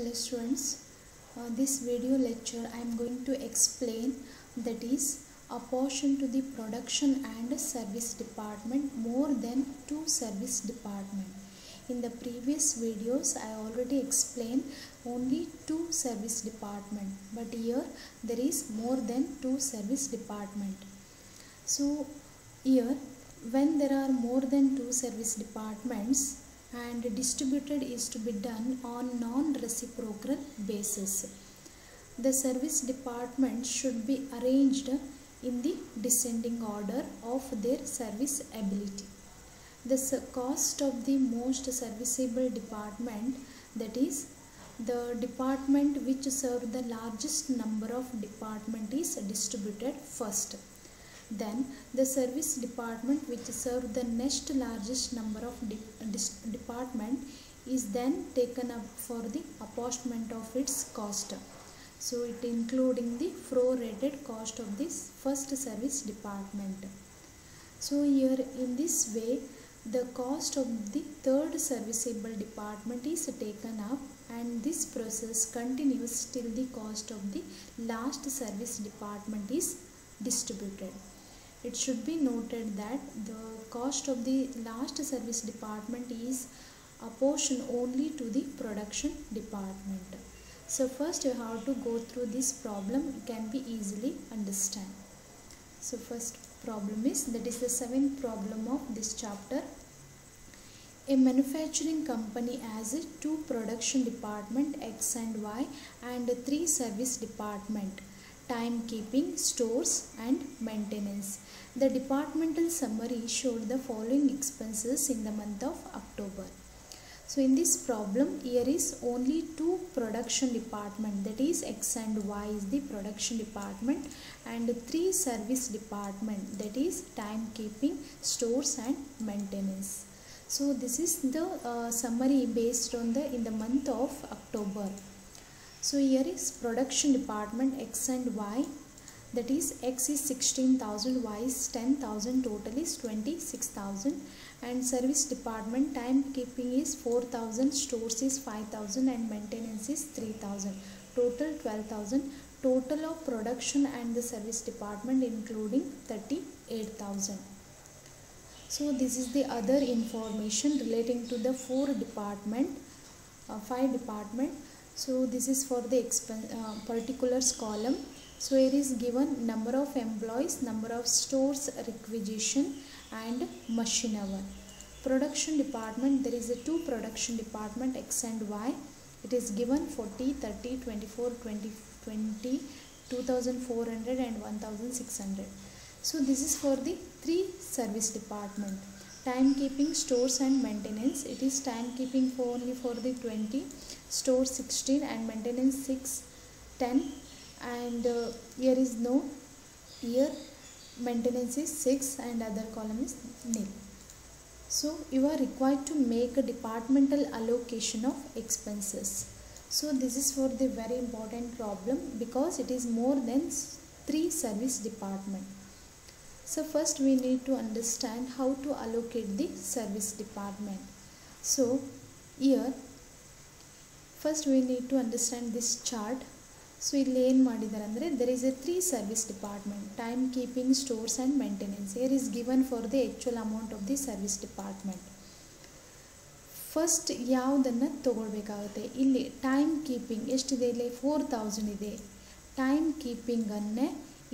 Hello students, this video lecture I am going to explain that is apportion to the production and service department more than two service department. In the previous videos I already explained only two service department, but here there is more than two service department. So here when there are more than two service departments and distributed is to be done on non-reciprocal basis, the service department should be arranged in the descending order of their service ability. The cost of the most serviceable department, that is the department which serve the largest number of department, is distributed first. Then the service department which serve the next largest number of department is then taken up for the apportionment of its cost. So it including the prorated cost of this first service department. So here in this way the cost of the third serviceable department is taken up, and this process continues till the cost of the last service department is distributed. It should be noted that the cost of the last service department is apportioned only to the production department. So first you have to go through this problem, it can be easily understand. So first problem is, that is the seventh problem of this chapter. A manufacturing company has two production department X and Y and three service department, timekeeping, stores and maintenance. The departmental summary showed the following expenses in the month of October. So in this problem here is only two production department, that is X and Y is the production department, and three service department, that is timekeeping, stores and maintenance. So this is the summary based on in the month of October. So here is production department X and Y, that is X is 16,000, Y is 10,000, total is 26,000, and service department timekeeping is 4,000, stores is 5,000 and maintenance is 3,000, total 12,000. Total of production and the service department including 38,000. So this is the other information relating to the five department. So this is for the particulars column. So here is given number of employees, number of stores requisition and machine hour. Production department, there is a two production department X and Y. It is given 40, 30, 24, 20, 2,400 and 1,600. So this is for the three service department. Timekeeping, stores and maintenance. It is timekeeping for only for the 20, stores 16 and maintenance 6, 10. And here is no, here maintenance is 6 and other column is nil. So you are required to make a departmental allocation of expenses. So this is for the very important problem because it is more than three service department. So first we need to understand how to allocate the service department. So here first we need to understand this chart. So there is a three service department, timekeeping, stores and maintenance. Here is given for the actual amount of the service department. First ಯಾವುದನ್ನ ತಗೊಳ್ಳಬೇಕಾಗುತ್ತೆ, ಇಲ್ಲಿ time keeping ಎಷ್ಟಿದೆ, ಇಲ್ಲಿ 4,000 ಇದೆ. Time keeping ಅನ್ನೇ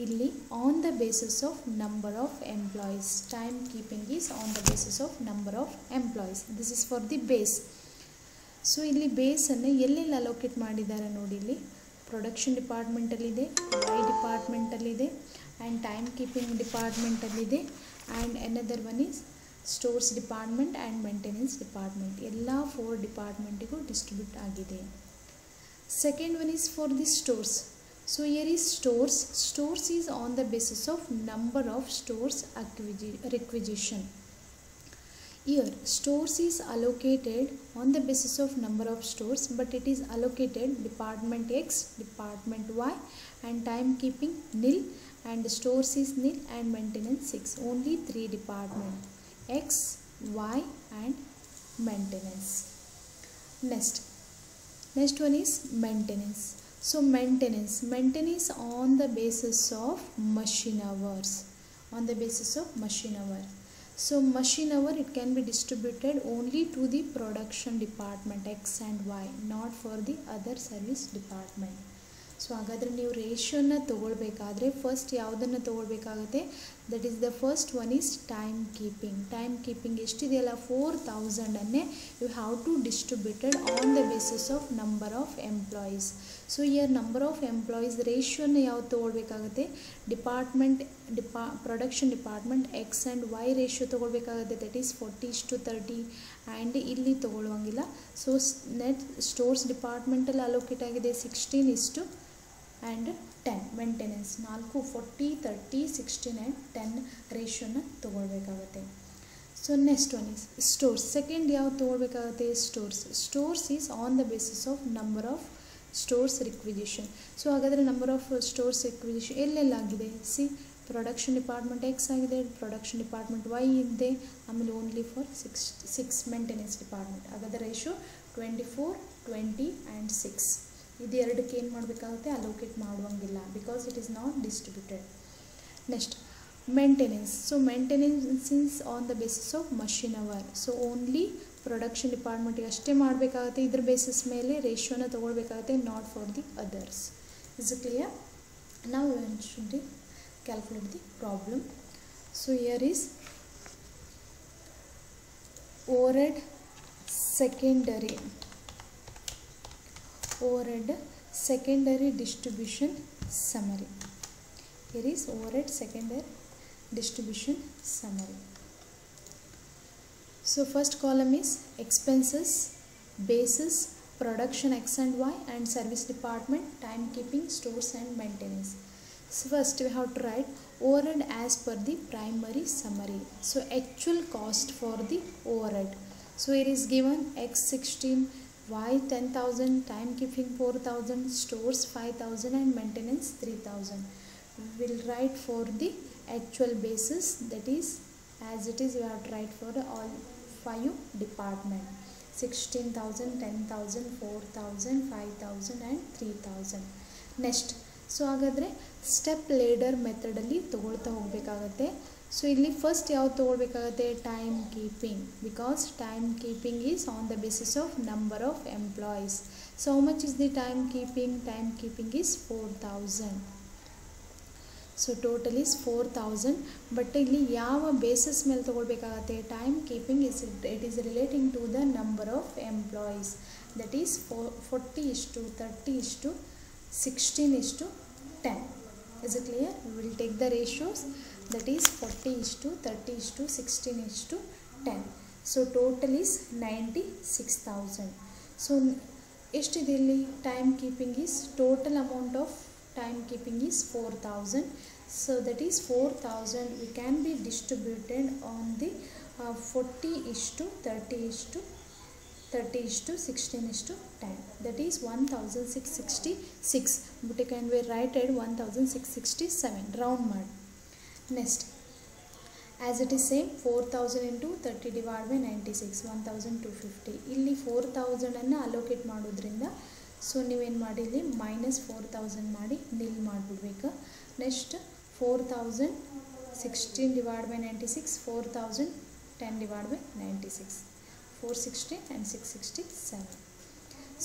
ಇಲ್ಲಿ on the basis of number of employees. Time keeping is on the basis of number of employees. This is for the base. So ಇಲ್ಲಿ ಬೇಸನ್ನು ಎಲ್ಲೆಲ್ಲಿ ಅಲೋಕೇಟ್ ಮಾಡಿದ್ದಾರೆ ನೋಡಿ, ಇಲ್ಲಿ ಪ್ರೊಡಕ್ಷನ್ ಡಿಪಾರ್ಟ್ಮೆಂಟಲ್ಲಿದೆ, ವೈ ಡಿಪಾರ್ಟ್ಮೆಂಟಲ್ಲಿದೆ ಆ್ಯಂಡ್ ಟೈಮ್ ಕೀಪಿಂಗ್ ಡಿಪಾರ್ಟ್ಮೆಂಟಲ್ಲಿದೆ and another one is stores department and maintenance department. ಎಲ್ಲ 4 ಡಿಪಾರ್ಟ್ಮೆಂಟಿಗೂ ಡಿಸ್ಟ್ರಿಬ್ಯೂಟ್ ಆಗಿದೆ. Second one is for the stores. So here is stores. Stores is on the basis of number of stores requisition. Here stores is allocated on the basis of number of stores, but it is allocated department X, department Y and timekeeping nil, and stores is nil and maintenance 6. Only 3 department X, Y and maintenance. Next Next one is maintenance. So maintenance on the basis of machine hours. On the basis of machine hour. So machine hour, it can be distributed only to the production department X and Y, not for the other service department. So ಹಾಗಾದರೆ ನೀವು ರೇಷಿಯೋನ ತೊಗೊಳ್ಬೇಕಾದ್ರೆ first ಯಾವುದನ್ನು ತೊಗೊಳ್ಬೇಕಾಗುತ್ತೆ, that is the first one is time keeping ಎಷ್ಟಿದೆಯಲ್ಲ 4000 you have to distributed on the basis of number of employees. So here number of employees ರೇಷಿಯೋನ ಯಾವ್ದು ತೊಗೊಳ್ಬೇಕಾಗುತ್ತೆ, production department X and Y ratio ತೊಗೊಳ್ಬೇಕಾಗುತ್ತೆ, that is 40:30 and ಇಲ್ಲಿ ತೊಗೊಳ್ಳುವಂಗಿಲ್ಲ. So net stores ಡಿಪಾರ್ಟ್ಮೆಂಟಲ್ಲಿ allocate ಆಗಿದೆ 16:10 maintenance 4 40 30 16 and 10 ರೇಷಿಯೋನ ತೊಗೊಳ್ಬೇಕಾಗುತ್ತೆ. So next one is stores. Second ಯಾವ್ದು ತೊಗೊಳ್ಬೇಕಾಗುತ್ತೆ, stores is on the basis of number of stores requisition. So ಹಾಗಾದರೆ number of stores requisition ಎಲ್ಲೆಲ್ಲಾಗಿದೆ, ಸಿ ಪ್ರೊಡಕ್ಷನ್ ಡಿಪಾರ್ಟ್ಮೆಂಟ್ ಎಕ್ಸ್ ಆಗಿದೆ, production department Y ಇದೆ, ಆಮೇಲೆ only for 6 maintenance department. ಹಾಗಾದರೆ ratio 24 20 and 6 ಇದು ಎರಡಕ್ಕೆ ಏನು ಮಾಡಬೇಕಾಗುತ್ತೆ, ಅಲೋಕೇಟ್ ಮಾಡುವಂಗಿಲ್ಲ, because it is not distributed. Next maintenance. So maintenance is on the basis of machine hour. So only production ಡಿಪಾರ್ಟ್ಮೆಂಟಿಗೆ ಅಷ್ಟೇ ಮಾಡಬೇಕಾಗುತ್ತೆ, ಇದ್ರ ಬೇಸಿಸ್ ಮೇಲೆ ರೇಷಿಯೋನ ತೊಗೊಳ್ಬೇಕಾಗುತ್ತೆ, not for the others. Is it clear? ನಾವು ಶುಡ್ ಡಿ calculate the problem. So here is overhead secondary distribution summary. Here is overhead secondary distribution summary. So first column is expenses, basis, production X and Y, and service department, timekeeping, stores and maintenance. So first we have to write overhead as per the primary summary. So actual cost for the overhead. So it is given X 16, Y 10,000, timekeeping 4,000, stores 5,000 and maintenance 3,000. We will write for the actual basis, that is as it is we have to write for all 5 department. 16,000, 10,000, 4,000, 5,000 and 3,000. Next, so ಹಾಗಾದರೆ step ladder ಮೆಥಡಲ್ಲಿ ತೊಗೊಳ್ತಾ ಹೋಗಬೇಕಾಗತ್ತೆ. So ಇಲ್ಲಿ first ಯಾವ್ದು ತೊಗೊಳ್ಬೇಕಾಗತ್ತೆ, time keeping, because time keeping is on the basis of number of employees. So how much is the time keeping is 4,000. So total is 4,000. But ಇಲ್ಲಿ ಯಾವ basis ಮೇಲೆ ತೊಗೊಳ್ಬೇಕಾಗತ್ತೆ, time keeping it is relating to the number of employees, that is 40:30 16:10. Is it clear? We will take the ratios, that is 40:30 16:10. So total is 96,000. So ಎಷ್ಟಿದೆ ಇಲ್ಲಿ, time keeping is total amount of time keeping is 4,000. So that is 4,000 we can be distributed on the 40:30 that is 1,666, but you can be write at 1,667 round ಮಾಡಿ. Next, as it is same 4,000 into 30 divided by 96 1,250. ಇಲ್ಲಿ 4,000 ಅನ್ನು allocate ಮಾಡೋದ್ರಿಂದ so ನೀವೇನು ಮಾಡಿ ಇಲ್ಲಿ -4,000 ಮಾಡಿ nil ಮಾಡಿಬಿಡ್ಬೇಕು. Next 4,000 16 divided by 96 4,000 10 divided by 96 460 and 667.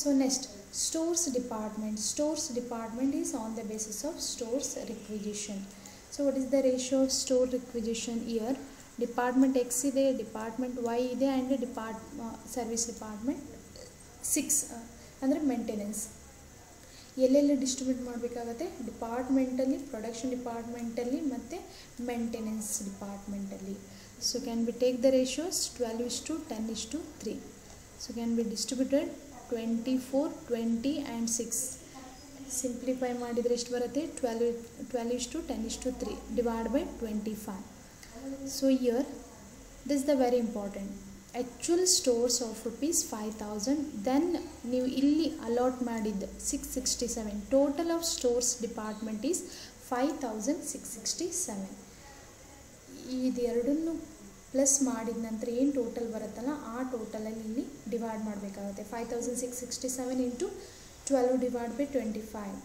So next, stores department is on the basis of stores requisition. So what is the ratio of store requisition here? Department X ಇದೆ, department Y ಇದೆ, and service department 6 ಅಂದರೆ maintenance. ಎಲ್ಲೆಲ್ಲಿ distribute ಮಾಡಬೇಕಾಗತ್ತೆ, ಡಿಪಾರ್ಟ್ಮೆಂಟಲ್ಲಿ, production ಡಿಪಾರ್ಟ್ಮೆಂಟಲ್ಲಿ ಮತ್ತು maintenance ಡಿಪಾರ್ಟ್ಮೆಂಟಲ್ಲಿ. So can we take the ratios 12:10:3. So can be distributed 24 20 and 6. Simplify ಮಾಡಿದರೆ ಎಷ್ಟು ಬರುತ್ತೆ, 12:10:3 divided by 25. So here this is the very important, actual stores of ₹5,000, then ನೀವು ಇಲ್ಲಿ allot ಮಾಡಿದ್ದು 667. total of stores department is 5,667. ಇದೆರಡನ್ನು plus ಮಾಡಿದ ನಂತರ ಏನು total ಬರುತ್ತಲ್ಲ ಆ ಟೋಟಲಲ್ಲಿ ಇಲ್ಲಿ ಡಿವೈಡ್ ಮಾಡಬೇಕಾಗುತ್ತೆ. 5667 into 12 divide by 25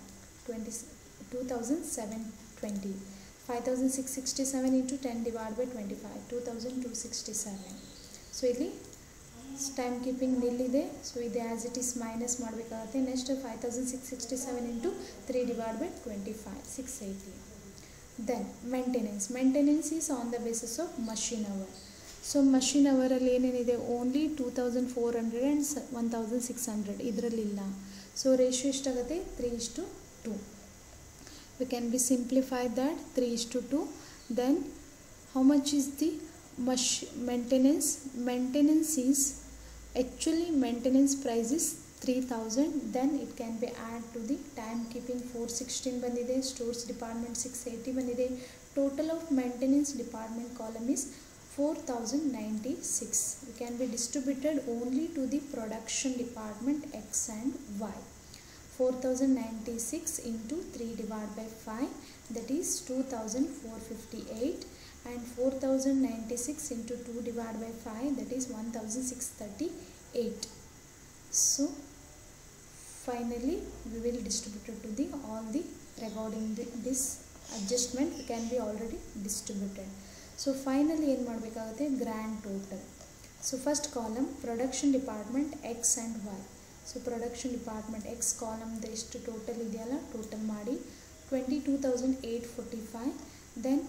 2720. 5667 into 10 divide by 25 2267. So ಇಲ್ಲಿ ಟೈಮ್ ಕೀಪಿಂಗ್ ನಿಲ್ಲಿದೆ, ಸೊ ಇದು ಆ್ಯಸ್ ಇಟ್ ಈಸ್ ಮೈನಸ್ ಮಾಡಬೇಕಾಗುತ್ತೆ. Next 5667 into 3 divide by 25 680. Then maintenance is on the basis of machine hour. So machine ಅವರಲ್ಲಿ ಏನೇನಿದೆ, ಓನ್ಲಿ 2400 ಆ್ಯಂಡ್ 1600 ಇದರಲ್ಲಿಲ್ಲ. So ratio ಎಷ್ಟಾಗುತ್ತೆ, 3:2. we can be simplify that 3:2. then how much is the maintenance is actually maintenance price is 3000. then it can be add to the time keeping 416 bandide, stores department 680 bandide. total of maintenance department column is 4096. it can be distributed only to the production department X and Y. 4096 into 3 divided by 5, that is 2458, and 4096 into 2 divided by 5, that is 1638. so finally we will distribute it to the all the regarding this adjustment can be already distributed. so finally ಏನು ಮಾಡಬೇಕಾಗುತ್ತೆ, grand total. so first column production department X and Y. So production department X ಕಾಲಮ್ದು ಎಷ್ಟು total ಇದೆಯಲ್ಲ total ಮಾಡಿ 22,845. Then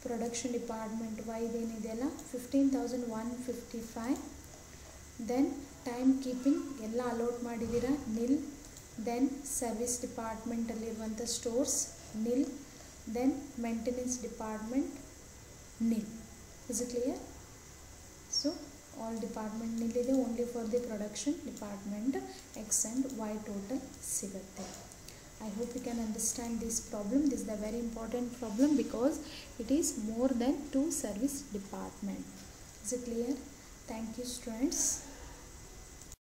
production department ವೈದೇನಿದೆಯಲ್ಲ 15,155. Then time keeping ಎಲ್ಲ allot ಮಾಡಿದ್ದೀರಾ nil. Then service ಡಿಪಾರ್ಟ್ಮೆಂಟಲ್ಲಿರುವಂಥ stores nil. Then maintenance department nil. Is it clear? So all department nillide, only for the production department X and Y total sigatte. I hope you can understand this problem. This is the very important problem because it is more than 2 service department. Is it clear? Thank you students.